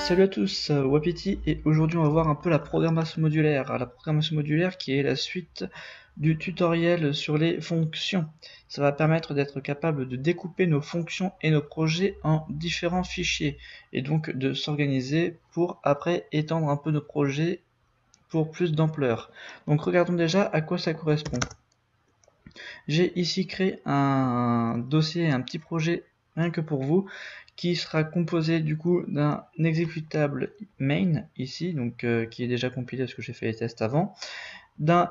Salut à tous, Wapiti, et aujourd'hui on va voir un peu la programmation modulaire. La programmation modulaire qui est la suite du tutoriel sur les fonctions. Ça va permettre d'être capable de découper nos fonctions et nos projets en différents fichiers et donc de s'organiser pour après étendre un peu nos projets pour plus d'ampleur. Donc regardons déjà à quoi ça correspond. J'ai ici créé un dossier, un petit projet rien que pour vous, qui sera composé du coup d'un exécutable main ici, donc qui est déjà compilé parce que j'ai fait les tests avant, d'un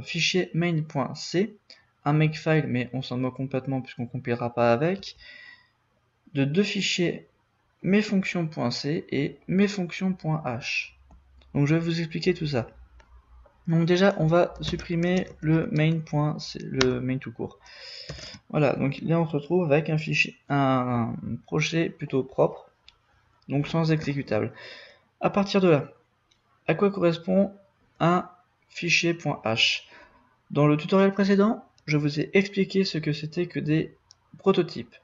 fichier main.c, un makefile mais on s'en moque complètement puisqu'on compilera pas avec, de deux fichiers mesfonctions.c et mesfonctions.h. Donc je vais vous expliquer tout ça. Donc déjà on va supprimer le main tout court. Voilà, donc là on se retrouve avec un fichier, un projet plutôt propre, donc sans exécutable. À partir de là, à quoi correspond un fichier .h? Dans le tutoriel précédent, je vous ai expliqué ce que c'était que des prototypes.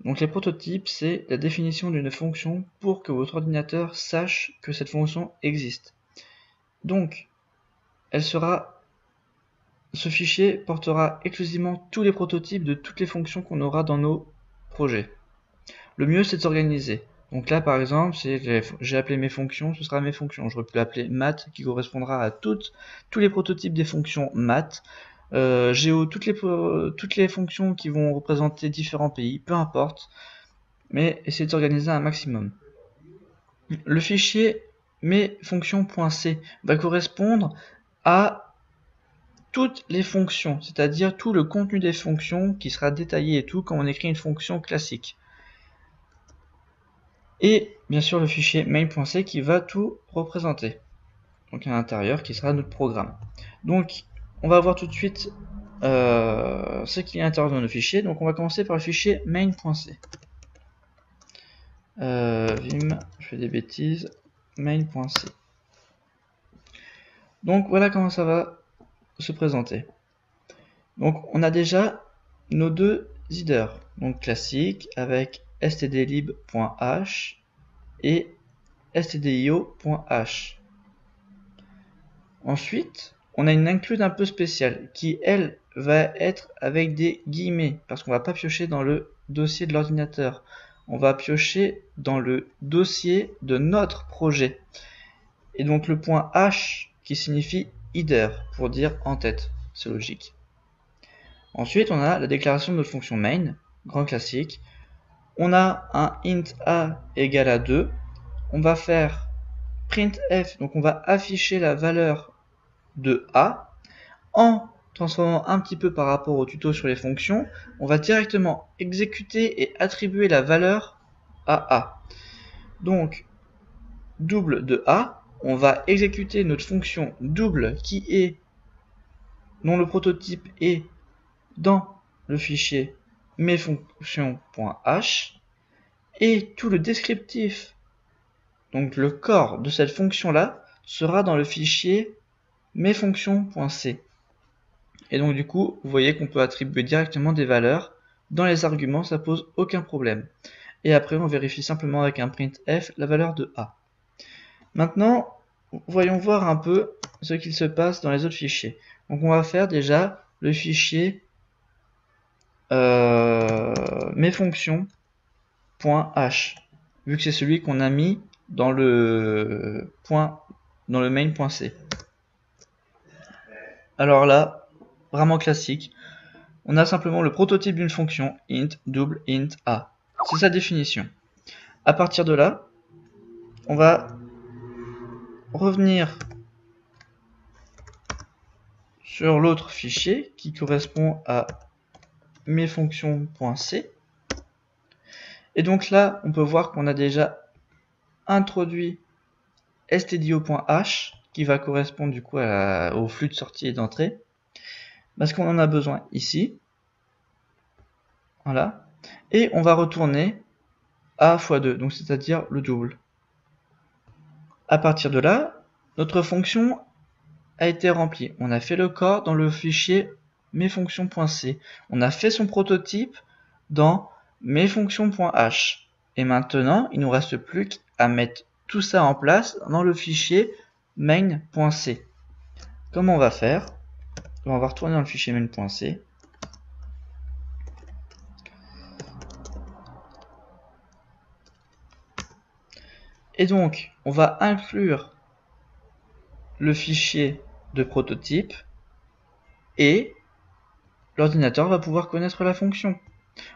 Donc les prototypes, c'est la définition d'une fonction pour que votre ordinateur sache que cette fonction existe. Donc, ce fichier portera exclusivement tous les prototypes de toutes les fonctions qu'on aura dans nos projets. Le mieux, c'est de s'organiser. Donc là, par exemple, j'ai appelé mes fonctions, ce sera mes fonctions. J'aurais pu l'appeler math, qui correspondra à tous les prototypes des fonctions math. Géo, toutes les fonctions qui vont représenter différents pays, peu importe. Mais essayez de s'organiser un maximum. Le fichier mesfonctions.c va correspondre à toutes les fonctions, c'est-à-dire tout le contenu des fonctions qui sera détaillé et tout quand on écrit une fonction classique. Et bien sûr le fichier main.c qui va tout représenter. Donc à l'intérieur qui sera notre programme. Donc on va voir tout de suite ce qui est à l'intérieur de nos fichiers. Donc on va commencer par le fichier main.c. Vim, je fais des bêtises, main.c. Donc voilà comment ça va se présenter. Donc on a déjà nos deux headers, donc classiques avec stdlib.h et stdio.h. Ensuite, on a une include un peu spéciale qui, elle, va être avec des guillemets parce qu'on va pas piocher dans le dossier de l'ordinateur. On va piocher dans le dossier de notre projet. Et donc le point H qui signifie header pour dire en tête. C'est logique. Ensuite, on a la déclaration de notre fonction main, grand classique. On a un int a égale à 2. On va faire printf, donc on va afficher la valeur de a. En transformant un petit peu par rapport au tuto sur les fonctions, on va directement exécuter et attribuer la valeur à a. Donc, double de a, on va exécuter notre fonction double qui est, dont le prototype est dans le fichier mesfonctions.h et tout le descriptif, donc le corps de cette fonction là, sera dans le fichier mesfonctions.c. Et donc du coup, vous voyez qu'on peut attribuer directement des valeurs dans les arguments, ça pose aucun problème. Et après, on vérifie simplement avec un printf la valeur de a. Maintenant, voyons voir un peu ce qu'il se passe dans les autres fichiers. Donc on va faire déjà le fichier mesfonctions.h, vu que c'est celui qu'on a mis dans le main.c. Alors là, vraiment classique, on a simplement le prototype d'une fonction int double int a. C'est sa définition. À partir de là, on va revenir sur l'autre fichier qui correspond à mesfonctions.c. Et donc là, on peut voir qu'on a déjà introduit stdio.h qui va correspondre du coup au flux de sortie et d'entrée, parce qu'on en a besoin ici. Voilà. Et on va retourner a x 2, donc c'est-à-dire le double. À partir de là, notre fonction a été remplie. On a fait le corps dans le fichier mesfonctions.c. On a fait son prototype dans mesfonctions.h. Et maintenant, il nous reste plus qu'à mettre tout ça en place dans le fichier main.c. Comment on va faire? On va retourner dans le fichier main.c. Et donc, on va inclure le fichier de prototype et l'ordinateur va pouvoir connaître la fonction.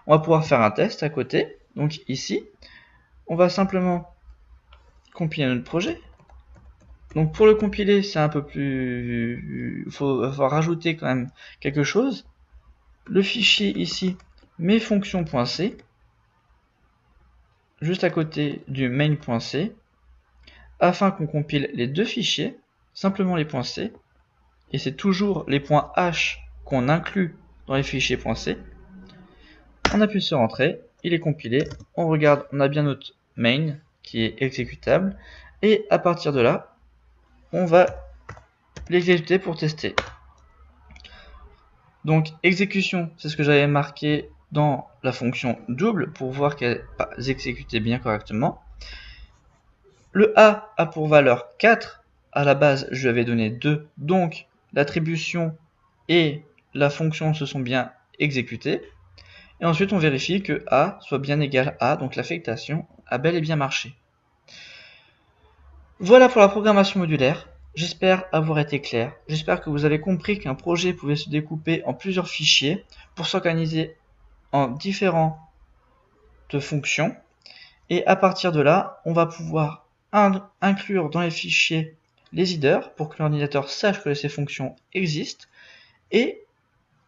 On va pouvoir faire un test à côté. Donc ici, on va simplement compiler notre projet. Donc pour le compiler, c'est un peu plus... Il faut rajouter quand même quelque chose. Le fichier ici, mesfonctions.c, juste à côté du main.c, afin qu'on compile les deux fichiers, simplement les .c, et c'est toujours les .h qu'on inclut dans les fichiers .c. On appuie sur Entrée, il est compilé, on regarde, on a bien notre main qui est exécutable, et à partir de là, on va l'exécuter pour tester. Donc exécution, c'est ce que j'avais marqué dans la fonction double pour voir qu'elle exécutait bien correctement. Le A a pour valeur 4, à la base je lui avais donné 2, donc l'attribution et la fonction se sont bien exécutées. Et ensuite on vérifie que A soit bien égal à, donc l'affectation a bel et bien marché. Voilà pour la programmation modulaire. J'espère avoir été clair. J'espère que vous avez compris qu'un projet pouvait se découper en plusieurs fichiers pour s'organiser en différentes fonctions. Et à partir de là, on va pouvoir inclure dans les fichiers les headers pour que l'ordinateur sache que ces fonctions existent. Et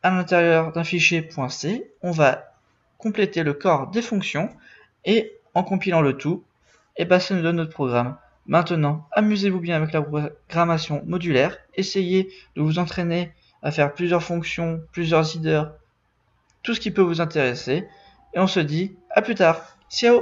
à l'intérieur d'un fichier .c, on va compléter le corps des fonctions et en compilant le tout, ça nous donne notre programme. Maintenant, amusez-vous bien avec la programmation modulaire, essayez de vous entraîner à faire plusieurs fonctions, plusieurs headers, tout ce qui peut vous intéresser, et on se dit à plus tard. Ciao!